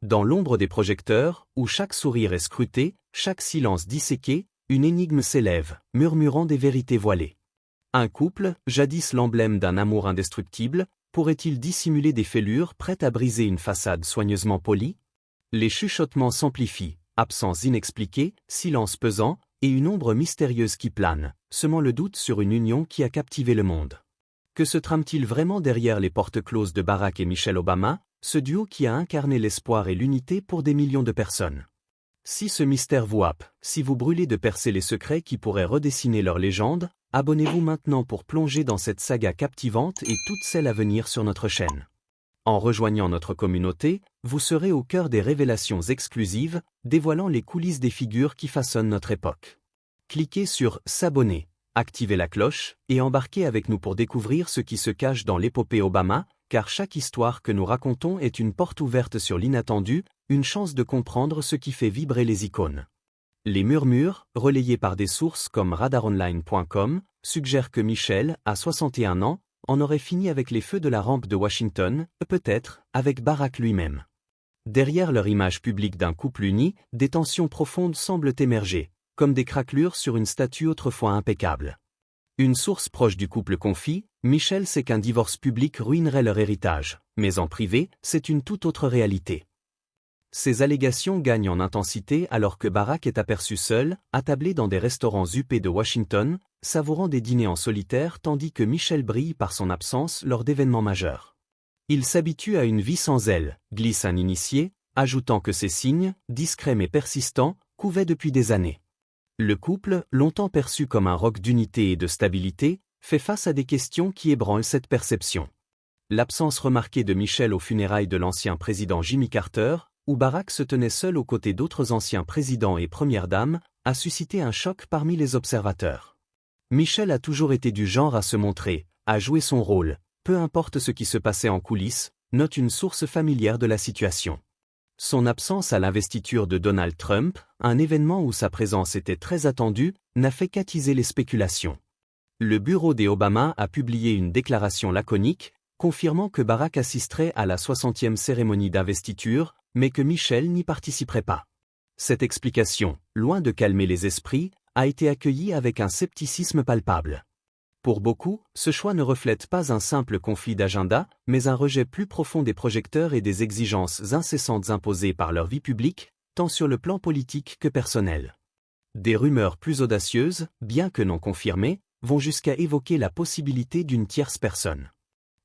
Dans l'ombre des projecteurs, où chaque sourire est scruté, chaque silence disséqué, une énigme s'élève, murmurant des vérités voilées. Un couple, jadis l'emblème d'un amour indestructible, pourrait-il dissimuler des fêlures prêtes à briser une façade soigneusement polie? Les chuchotements s'amplifient, absence inexpliquée, silence pesant, et une ombre mystérieuse qui plane, semant le doute sur une union qui a captivé le monde. Que se trame-t-il vraiment derrière les portes closes de Barack et Michelle Obama, ce duo qui a incarné l'espoir et l'unité pour des millions de personnes? Si ce mystère vous happe, si vous brûlez de percer les secrets qui pourraient redessiner leur légende, abonnez-vous maintenant pour plonger dans cette saga captivante et toutes celles à venir sur notre chaîne. En rejoignant notre communauté, vous serez au cœur des révélations exclusives, dévoilant les coulisses des figures qui façonnent notre époque. Cliquez sur « S'abonner », activez la cloche, et embarquez avec nous pour découvrir ce qui se cache dans l'épopée Obama, car chaque histoire que nous racontons est une porte ouverte sur l'inattendu, une chance de comprendre ce qui fait vibrer les icônes. Les murmures, relayés par des sources comme radaronline.com, suggèrent que Michelle, à 61 ans, en aurait fini avec les feux de la rampe de Washington, peut-être avec Barack lui-même. Derrière leur image publique d'un couple uni, des tensions profondes semblent émerger, comme des craquelures sur une statue autrefois impeccable. Une source proche du couple confie, Michelle sait qu'un divorce public ruinerait leur héritage, mais en privé, c'est une toute autre réalité. Ces allégations gagnent en intensité alors que Barack est aperçu seul, attablé dans des restaurants huppés de Washington, savourant des dîners en solitaire tandis que Michelle brille par son absence lors d'événements majeurs. Il s'habitue à une vie sans elle, glisse un initié, ajoutant que ces signes, discrets mais persistants, couvaient depuis des années. Le couple, longtemps perçu comme un roc d'unité et de stabilité, fait face à des questions qui ébranlent cette perception. L'absence remarquée de Michelle aux funérailles de l'ancien président Jimmy Carter, où Barack se tenait seul aux côtés d'autres anciens présidents et premières dames, a suscité un choc parmi les observateurs. Michelle a toujours été du genre à se montrer, à jouer son rôle, peu importe ce qui se passait en coulisses, note une source familière de la situation. Son absence à l'investiture de Donald Trump, un événement où sa présence était très attendue, n'a fait qu'attiser les spéculations. Le bureau des Obama a publié une déclaration laconique, confirmant que Barack assisterait à la 60e cérémonie d'investiture, mais que Michelle n'y participerait pas. Cette explication, loin de calmer les esprits, a été accueillie avec un scepticisme palpable. Pour beaucoup, ce choix ne reflète pas un simple conflit d'agenda, mais un rejet plus profond des projecteurs et des exigences incessantes imposées par leur vie publique, tant sur le plan politique que personnel. Des rumeurs plus audacieuses, bien que non confirmées, vont jusqu'à évoquer la possibilité d'une tierce personne.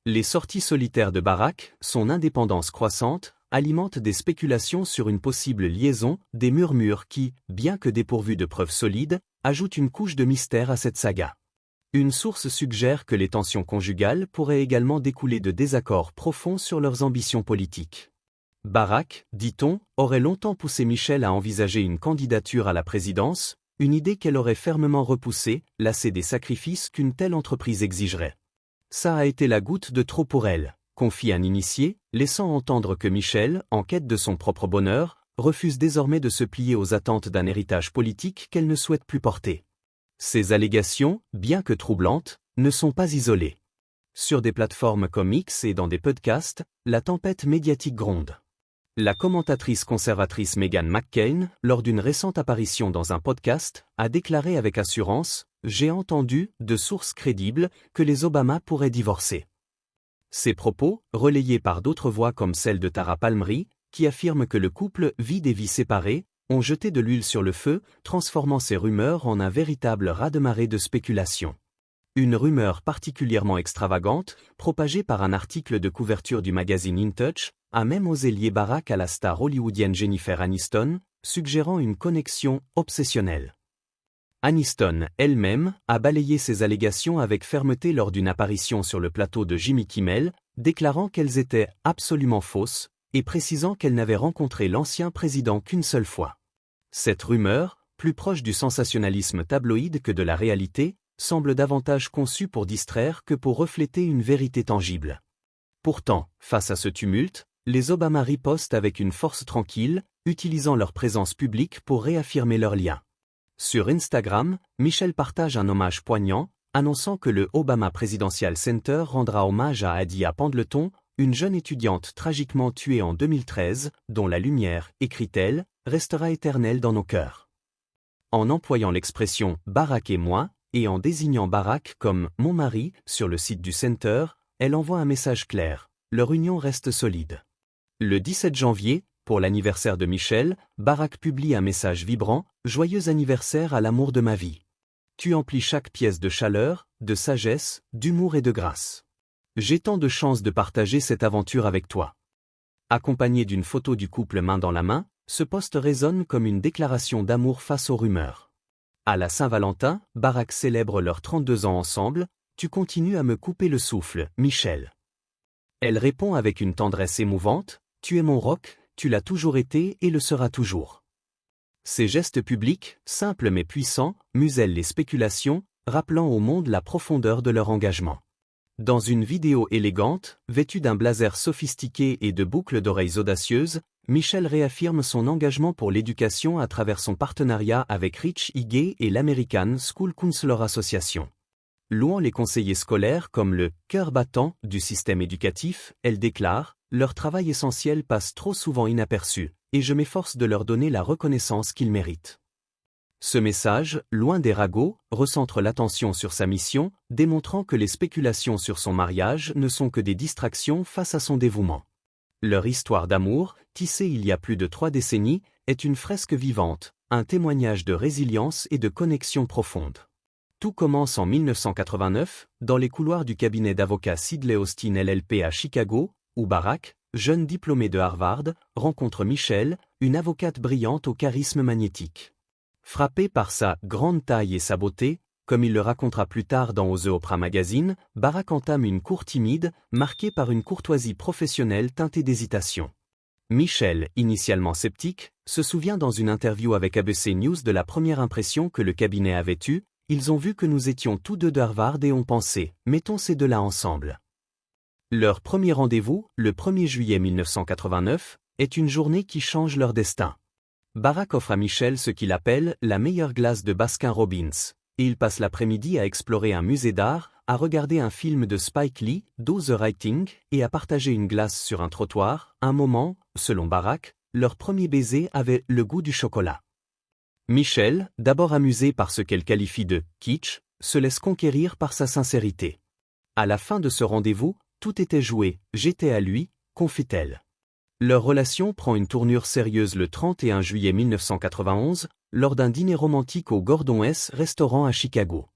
Les sorties solitaires de Barack, son indépendance croissante, alimentent des spéculations sur une possible liaison, des murmures qui, bien que dépourvus de preuves solides, ajoutent une couche de mystère à cette saga. Une source suggère que les tensions conjugales pourraient également découler de désaccords profonds sur leurs ambitions politiques. Barack, dit-on, aurait longtemps poussé Michelle à envisager une candidature à la présidence, une idée qu'elle aurait fermement repoussée, lassée des sacrifices qu'une telle entreprise exigerait. Ça a été la goutte de trop pour elle, confie un initié, laissant entendre que Michelle, en quête de son propre bonheur, refuse désormais de se plier aux attentes d'un héritage politique qu'elle ne souhaite plus porter. Ces allégations, bien que troublantes, ne sont pas isolées. Sur des plateformes comme X et dans des podcasts, la tempête médiatique gronde. La commentatrice conservatrice Meghan McCain, lors d'une récente apparition dans un podcast, a déclaré avec assurance « J'ai entendu, de sources crédibles, que les Obama pourraient divorcer ». Ces propos, relayés par d'autres voix comme celle de Tara Palmry, qui affirme que le couple vit des vies séparées, ont jeté de l'huile sur le feu, transformant ces rumeurs en un véritable raz-de-marée de spéculation. Une rumeur particulièrement extravagante, propagée par un article de couverture du magazine In Touch, a même osé lier Barack à la star hollywoodienne Jennifer Aniston, suggérant une connexion obsessionnelle. Aniston, elle-même, a balayé ces allégations avec fermeté lors d'une apparition sur le plateau de Jimmy Kimmel, déclarant qu'elles étaient absolument fausses, et précisant qu'elle n'avait rencontré l'ancien président qu'une seule fois. Cette rumeur, plus proche du sensationnalisme tabloïd que de la réalité, semble davantage conçue pour distraire que pour refléter une vérité tangible. Pourtant, face à ce tumulte, les Obama ripostent avec une force tranquille, utilisant leur présence publique pour réaffirmer leur lien. Sur Instagram, Michelle partage un hommage poignant, annonçant que le Obama Presidential Center rendra hommage à Adia Pendleton, une jeune étudiante tragiquement tuée en 2013, dont la lumière, écrit-elle, restera éternelle dans nos cœurs. En employant l'expression « Barack et moi », et en désignant Barack comme « mon mari » sur le site du Center, elle envoie un message clair, leur union reste solide. Le 17 janvier, pour l'anniversaire de Michelle, Barack publie un message vibrant « Joyeux anniversaire à l'amour de ma vie. Tu emplis chaque pièce de chaleur, de sagesse, d'humour et de grâce. J'ai tant de chance de partager cette aventure avec toi. » Accompagné d'une photo du couple main dans la main, ce post résonne comme une déclaration d'amour face aux rumeurs. À la Saint-Valentin, Barack célèbre leurs 32 ans ensemble, « Tu continues à me couper le souffle, Michelle. » Elle répond avec une tendresse émouvante, « Tu es mon roc, tu l'as toujours été et le seras toujours. » Ces gestes publics, simples mais puissants, musellent les spéculations, rappelant au monde la profondeur de leur engagement. Dans une vidéo élégante, vêtue d'un blazer sophistiqué et de boucles d'oreilles audacieuses, Michelle réaffirme son engagement pour l'éducation à travers son partenariat avec Rich Higay et l'American School Counselor Association. Louant les conseillers scolaires comme le « cœur battant » du système éducatif, elle déclare « Leur travail essentiel passe trop souvent inaperçu, et je m'efforce de leur donner la reconnaissance qu'ils méritent. » Ce message, loin des ragots, recentre l'attention sur sa mission, démontrant que les spéculations sur son mariage ne sont que des distractions face à son dévouement. Leur histoire d'amour, tissée il y a plus de 3 décennies, est une fresque vivante, un témoignage de résilience et de connexion profonde. Tout commence en 1989, dans les couloirs du cabinet d'avocat Sidley Austin LLP à Chicago, où Barack, jeune diplômé de Harvard, rencontre Michelle, une avocate brillante au charisme magnétique. Frappé par sa grande taille et sa beauté, comme il le racontera plus tard dans The Oprah Magazine, Barack entame une cour timide, marquée par une courtoisie professionnelle teintée d'hésitation. Michelle, initialement sceptique, se souvient dans une interview avec ABC News de la première impression que le cabinet avait eue. Ils ont vu que nous étions tous deux d'Harvard et ont pensé, mettons ces deux-là ensemble. Leur premier rendez-vous, le 1er juillet 1989, est une journée qui change leur destin. Barack offre à Michelle ce qu'il appelle la meilleure glace de Baskin-Robbins, et ils passent l'après-midi à explorer un musée d'art, à regarder un film de Spike Lee, Do the Right Thing, et à partager une glace sur un trottoir, un moment, selon Barack, leur premier baiser avait le goût du chocolat. Michelle, d'abord amusée par ce qu'elle qualifie de « kitsch », se laisse conquérir par sa sincérité. À la fin de ce rendez-vous, tout était joué, j'étais à lui, confie-t-elle. Leur relation prend une tournure sérieuse le 31 juillet 1991, lors d'un dîner romantique au Gordon S restaurant à Chicago.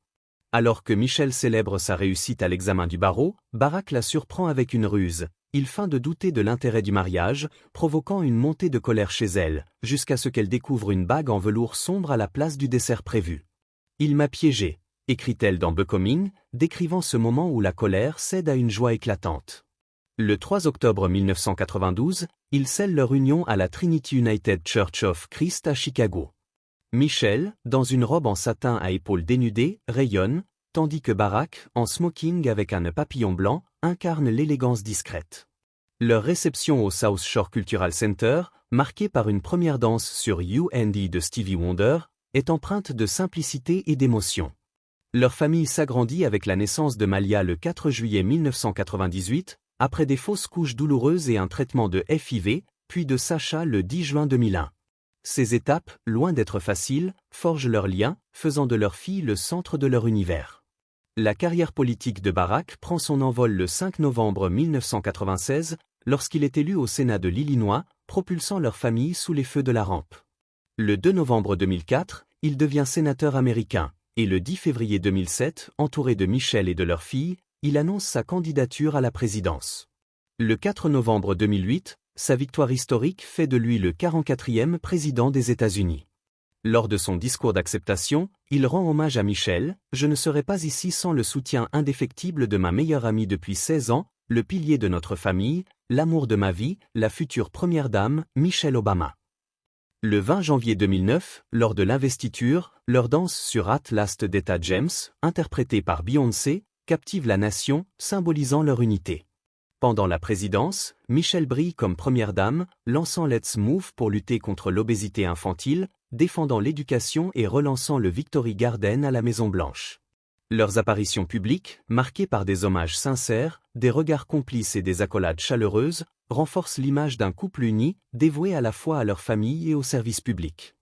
Alors que Michelle célèbre sa réussite à l'examen du barreau, Barack la surprend avec une ruse. Il feint de douter de l'intérêt du mariage, provoquant une montée de colère chez elle, jusqu'à ce qu'elle découvre une bague en velours sombre à la place du dessert prévu. « Il m'a piégée », écrit-elle dans Becoming, décrivant ce moment où la colère cède à une joie éclatante. Le 3 octobre 1992, ils scellent leur union à la Trinity United Church of Christ à Chicago. Michelle, dans une robe en satin à épaules dénudées, rayonne, tandis que Barack, en smoking avec un nœud papillon blanc, incarne l'élégance discrète. Leur réception au South Shore Cultural Center, marquée par une première danse sur You and I de Stevie Wonder, est empreinte de simplicité et d'émotion. Leur famille s'agrandit avec la naissance de Malia le 4 juillet 1998, après des fausses couches douloureuses et un traitement de FIV, puis de Sacha le 10 juin 2001. Ces étapes, loin d'être faciles, forgent leur lien, faisant de leur fille le centre de leur univers. La carrière politique de Barack prend son envol le 5 novembre 1996, lorsqu'il est élu au Sénat de l'Illinois, propulsant leur famille sous les feux de la rampe. Le 2 novembre 2004, il devient sénateur américain, et le 10 février 2007, entouré de Michelle et de leur fille, il annonce sa candidature à la présidence. Le 4 novembre 2008, sa victoire historique fait de lui le 44e président des États-Unis. Lors de son discours d'acceptation, il rend hommage à Michelle, « Je ne serais pas ici sans le soutien indéfectible de ma meilleure amie depuis 16 ans, le pilier de notre famille, l'amour de ma vie, la future première dame, Michelle Obama. » Le 20 janvier 2009, lors de l'investiture, leur danse sur At Last d'Etta James, interprétée par Beyoncé, captive la nation, symbolisant leur unité. Pendant la présidence, Michelle brille comme première dame, lançant Let's Move pour lutter contre l'obésité infantile, défendant l'éducation et relançant le Victory Garden à la Maison-Blanche. Leurs apparitions publiques, marquées par des hommages sincères, des regards complices et des accolades chaleureuses, renforcent l'image d'un couple uni, dévoué à la fois à leur famille et au service public.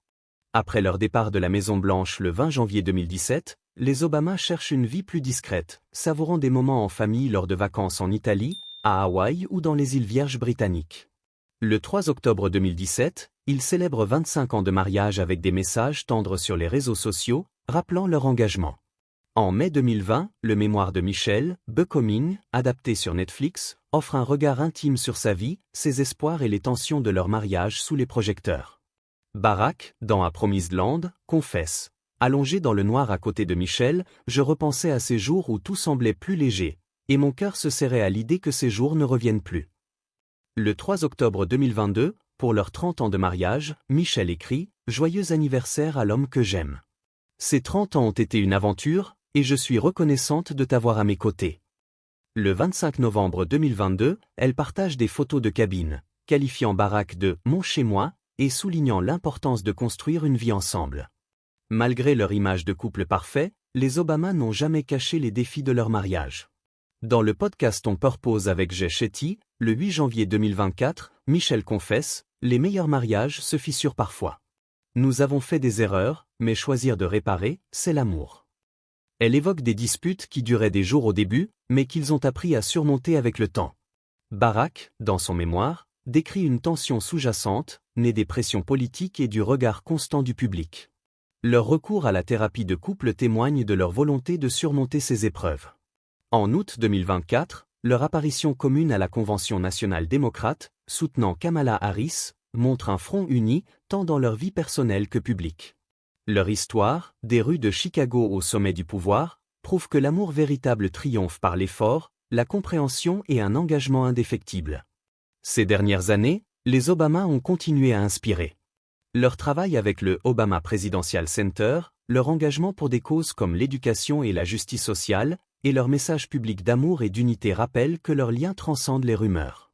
Après leur départ de la Maison-Blanche le 20 janvier 2017, les Obama cherchent une vie plus discrète, savourant des moments en famille lors de vacances en Italie, à Hawaï ou dans les îles Vierges britanniques. Le 3 octobre 2017, ils célèbrent 25 ans de mariage avec des messages tendres sur les réseaux sociaux, rappelant leur engagement. En mai 2020, le mémoire de Michelle, Becoming, adapté sur Netflix, offre un regard intime sur sa vie, ses espoirs et les tensions de leur mariage sous les projecteurs. Barack, dans A Promised Land, confesse. Allongé dans le noir à côté de Michelle, je repensais à ces jours où tout semblait plus léger, et mon cœur se serrait à l'idée que ces jours ne reviennent plus. Le 3 octobre 2022, pour leurs 30 ans de mariage, Michelle écrit « Joyeux anniversaire à l'homme que j'aime. Ces 30 ans ont été une aventure, et je suis reconnaissante de t'avoir à mes côtés. » Le 25 novembre 2022, elle partage des photos de cabine, qualifiant Barack de « mon chez-moi » et soulignant l'importance de construire une vie ensemble. Malgré leur image de couple parfait, les Obama n'ont jamais caché les défis de leur mariage. Dans le podcast On Purpose avec Jay Shetty, le 8 janvier 2024, Michelle confesse « Les meilleurs mariages se fissurent parfois. Nous avons fait des erreurs, mais choisir de réparer, c'est l'amour. » Elle évoque des disputes qui duraient des jours au début, mais qu'ils ont appris à surmonter avec le temps. Barack, dans son mémoire, décrit une tension sous-jacente, née des pressions politiques et du regard constant du public. Leur recours à la thérapie de couple témoigne de leur volonté de surmonter ces épreuves. En août 2024, leur apparition commune à la Convention nationale démocrate, soutenant Kamala Harris, montre un front uni, tant dans leur vie personnelle que publique. Leur histoire, des rues de Chicago au sommet du pouvoir, prouve que l'amour véritable triomphe par l'effort, la compréhension et un engagement indéfectible. Ces dernières années, les Obama ont continué à inspirer. Leur travail avec le Obama Presidential Center, leur engagement pour des causes comme l'éducation et la justice sociale, et leur message public d'amour et d'unité rappellent que leurs liens transcendent les rumeurs.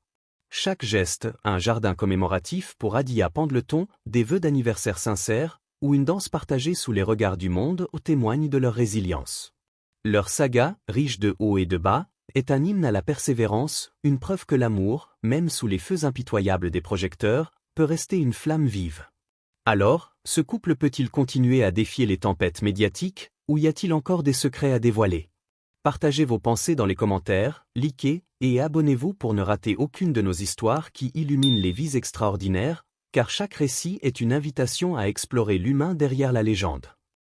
Chaque geste, un jardin commémoratif pour Adia Pendleton, des vœux d'anniversaire sincères, ou une danse partagée sous les regards du monde témoignent de leur résilience. Leur saga, riche de hauts et de bas, est un hymne à la persévérance, une preuve que l'amour, même sous les feux impitoyables des projecteurs, peut rester une flamme vive. Alors, ce couple peut-il continuer à défier les tempêtes médiatiques, ou y a-t-il encore des secrets à dévoiler? Partagez vos pensées dans les commentaires, likez, et abonnez-vous pour ne rater aucune de nos histoires qui illuminent les vies extraordinaires, car chaque récit est une invitation à explorer l'humain derrière la légende.